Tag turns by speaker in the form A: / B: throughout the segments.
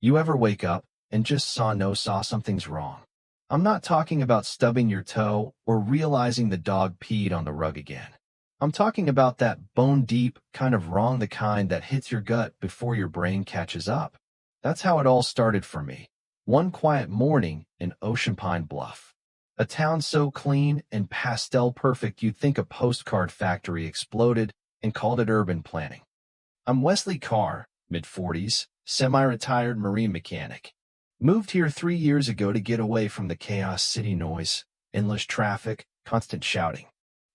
A: You ever wake up and just saw something's wrong? I'm not talking about stubbing your toe or realizing the dog peed on the rug again. I'm talking about that bone-deep kind of wrong, the kind that hits your gut before your brain catches up. That's how it all started for me. One quiet morning in Ocean Pine Bluff. A town so clean and pastel perfect you'd think a postcard factory exploded and called it urban planning. I'm Wesley Carr, mid-40s, semi-retired marine mechanic. Moved here 3 years ago to get away from the chaos, city noise, endless traffic, constant shouting.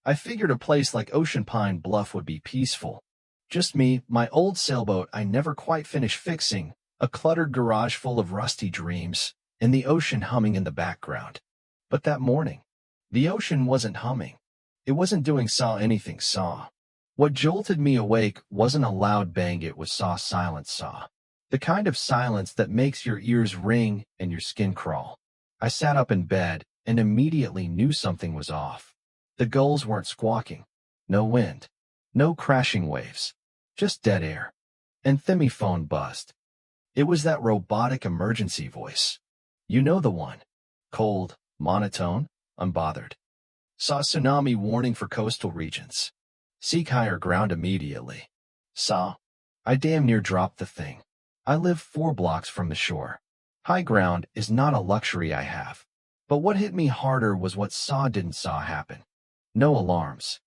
A: I figured a place like Ocean Pine Bluff would be peaceful. Just me, my old sailboat I never quite finished fixing, a cluttered garage full of rusty dreams, and the ocean humming in the background. But that morning, the ocean wasn't humming. It wasn't doing anything. What jolted me awake wasn't a loud bang, it was silence. The kind of silence that makes your ears ring and your skin crawl. I sat up in bed and immediately knew something was off. The gulls weren't squawking. No wind. No crashing waves. Just dead air. And then my phone buzzed. It was that robotic emergency voice. You know the one. Cold, monotone, unbothered. Saw tsunami warning for coastal regions. Seek higher ground immediately. I damn near dropped the thing. I live 4 blocks from the shore. High ground is not a luxury I have. But what hit me harder was what didn't happen. No alarms.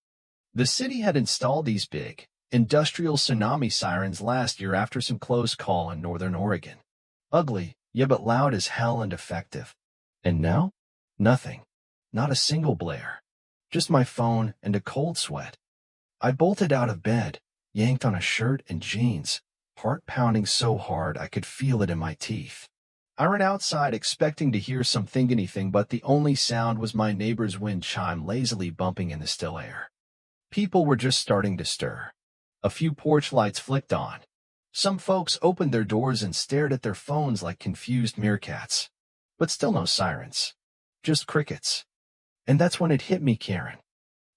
A: The city had installed these big, industrial tsunami sirens last year after some close call in northern Oregon. Ugly, yeah, but loud as hell and effective. And now? Nothing. Not a single blare. Just my phone and a cold sweat. I bolted out of bed, yanked on a shirt and jeans, heart pounding so hard I could feel it in my teeth. I ran outside expecting to hear anything, but the only sound was my neighbor's wind chime lazily bumping in the still air. People were just starting to stir. A few porch lights flicked on. Some folks opened their doors and stared at their phones like confused meerkats. But still no sirens. Just crickets. And that's when it hit me, Karen.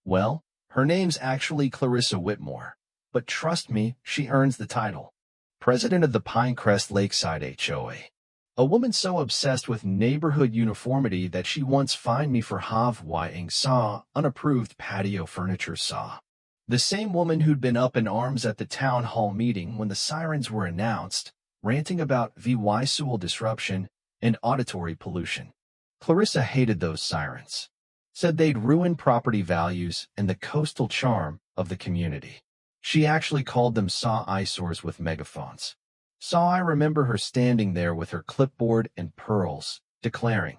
A: Well, her name's actually Clarissa Whitmore. But trust me, she earns the title. President of the Pinecrest Lakeside HOA. A woman so obsessed with neighborhood uniformity that she once fined me for having unapproved patio furniture. The same woman who'd been up in arms at the town hall meeting when the sirens were announced, ranting about visual disruption and auditory pollution. Clarissa hated those sirens. Said they'd ruin property values and the coastal charm of the community. She actually called them eyesores with megaphones. I remember her standing there with her clipboard and pearls, declaring,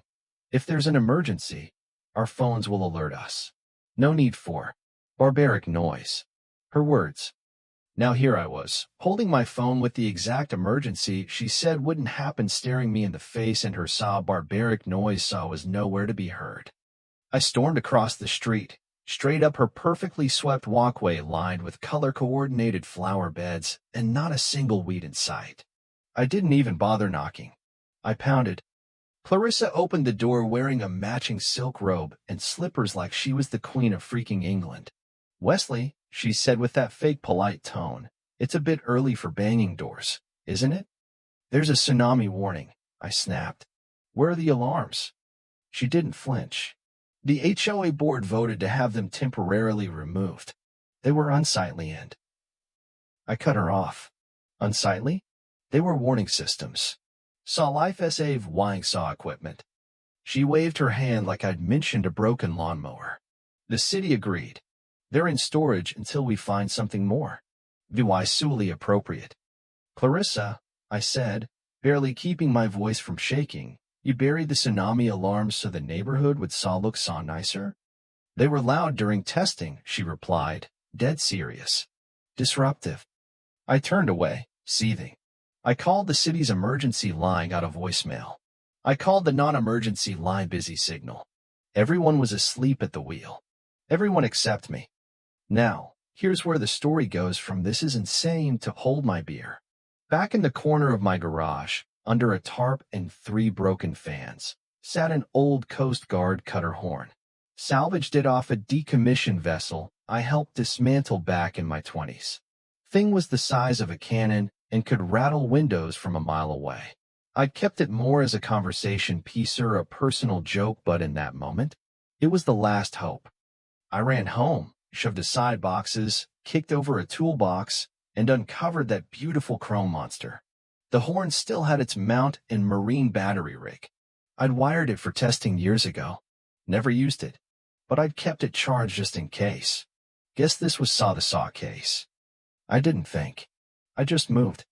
A: "If there's an emergency, our phones will alert us. No need for barbaric noise." Her words. Now here I was, holding my phone with the exact emergency she said wouldn't happen, staring me in the face, and her barbaric noise was nowhere to be heard. I stormed across the street, straight up her perfectly swept walkway lined with color-coordinated flower beds and not a single weed in sight. I didn't even bother knocking. I pounded. Clarissa opened the door wearing a matching silk robe and slippers like she was the Queen of freaking England. "Wesley," she said with that fake polite tone, "it's a bit early for banging doors, isn't it?" "There's a tsunami warning," I snapped. "Where are the alarms?" She didn't flinch. The HOA board voted to have them temporarily removed. They were unsightly and... I cut her off. Unsightly? They were warning systems. Life SA wine equipment. She waved her hand like I'd mentioned a broken lawnmower. The city agreed. They're in storage until we find something more. Visually appropriate. "Clarissa," I said, barely keeping my voice from shaking, "you buried the tsunami alarms so the neighborhood would look nicer?" "They were loud during testing," she replied, dead serious. "Disruptive." I turned away, seething. I called the city's emergency line, got a voicemail. I called the non-emergency line, busy signal. Everyone was asleep at the wheel. Everyone except me. Now, here's where the story goes from "this is insane" to "hold my beer." Back in the corner of my garage, under a tarp and 3 broken fans, sat an old Coast Guard cutter horn. Salvaged it off a decommissioned vessel I helped dismantle back in my 20s. Thing was the size of a cannon and could rattle windows from a mile away. I'd kept it more as a conversation piece or a personal joke, but in that moment, it was the last hope. I ran home, shoved aside boxes, kicked over a toolbox, and uncovered that beautiful chrome monster. The horn still had its mount and marine battery rig. I'd wired it for testing years ago. Never used it, but I'd kept it charged just in case. Guess this was the saw case. I didn't think. I just moved.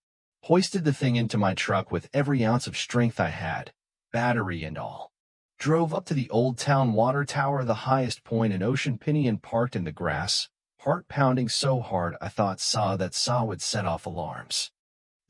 A: Hoisted the thing into my truck with every ounce of strength I had, battery and all. Drove up to the Old Town Water Tower, the highest point in Ocean Penny, and parked in the grass, heart pounding so hard I thought saw would set off alarms.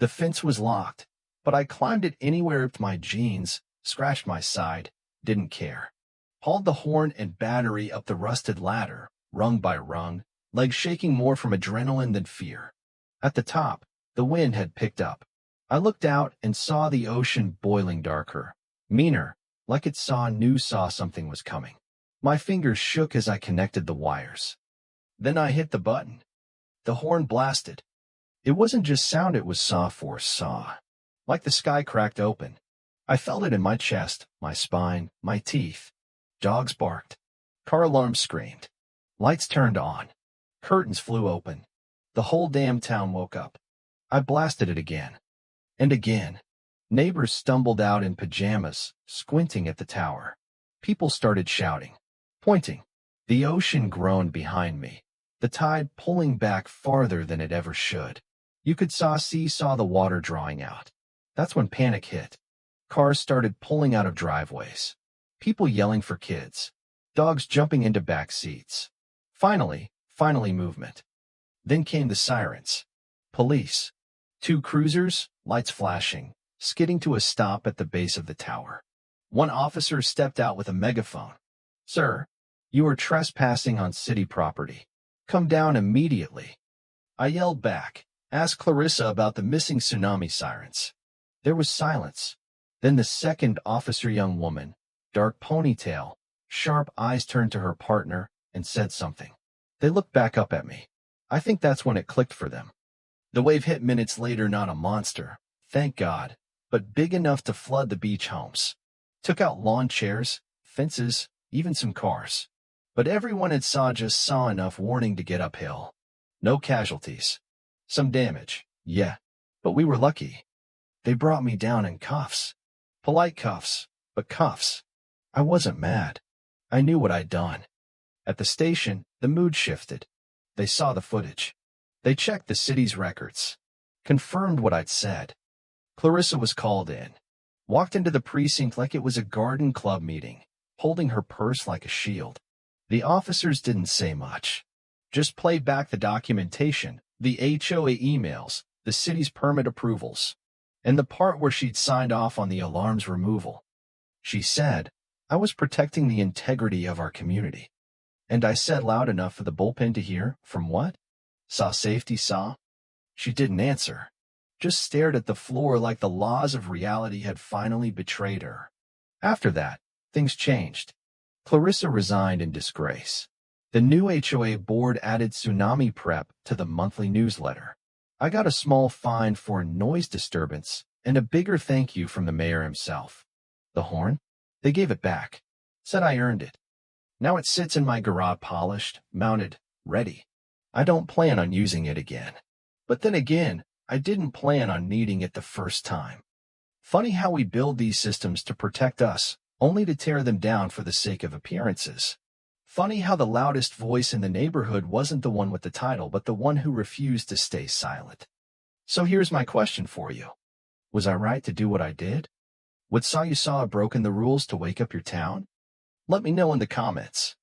A: The fence was locked, but I climbed it anywhere, ripped my jeans, scratched my side, didn't care. Hauled the horn and battery up the rusted ladder, rung by rung, legs shaking more from adrenaline than fear. At the top, the wind had picked up. I looked out and saw the ocean boiling darker, meaner, like it saw something was coming. My fingers shook as I connected the wires. Then I hit the button. The horn blasted. It wasn't just sound, it was saw. Like the sky cracked open. I felt it in my chest, my spine, my teeth. Dogs barked. Car alarms screamed. Lights turned on. Curtains flew open. The whole damn town woke up. I blasted it again. And again. Neighbors stumbled out in pajamas, squinting at the tower. People started shouting, pointing. The ocean groaned behind me, the tide pulling back farther than it ever should. You could saw the water drawing out. That's when panic hit. Cars started pulling out of driveways. People yelling for kids. Dogs jumping into back seats. Finally movement. Then came the sirens. Police. 2 cruisers, lights flashing, skidding to a stop at the base of the tower. One officer stepped out with a megaphone. "Sir, you are trespassing on city property. Come down immediately." I yelled back, "Ask Clarissa about the missing tsunami sirens." There was silence. Then the second officer, young woman, dark ponytail, sharp eyes, turned to her partner and said something. They looked back up at me. I think that's when it clicked for them. The wave hit minutes later, not a monster, thank God, but big enough to flood the beach homes. Took out lawn chairs, fences, even some cars. But everyone had saw enough warning to get uphill. No casualties. Some damage, yeah, but we were lucky. They brought me down in cuffs. Polite cuffs, but cuffs. I wasn't mad. I knew what I'd done. At the station, the mood shifted. They saw the footage. They checked the city's records. Confirmed what I'd said. Clarissa was called in. Walked into the precinct like it was a garden club meeting, holding her purse like a shield. The officers didn't say much. Just played back the documentation, the HOA emails, the city's permit approvals, and the part where she'd signed off on the alarms removal. She said, I was protecting the integrity of our community. And I said loud enough for the bullpen to hear, from what? Safety. She didn't answer. Just stared at the floor like the laws of reality had finally betrayed her. After that, things changed. Clarissa resigned in disgrace. The new HOA board added Tsunami Prep to the monthly newsletter. I got a small fine for noise disturbance and a bigger thank you from the mayor himself. The horn? They gave it back. Said I earned it. Now it sits in my garage, polished, mounted, ready. I don't plan on using it again. But then again, I didn't plan on needing it the first time. Funny how we build these systems to protect us, only to tear them down for the sake of appearances. Funny how the loudest voice in the neighborhood wasn't the one with the title, but the one who refused to stay silent. So here's my question for you. Was I right to do what I did? Would you have broken the rules to wake up your town? Let me know in the comments.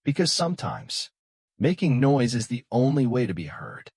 A: Because sometimes, making noise is the only way to be heard.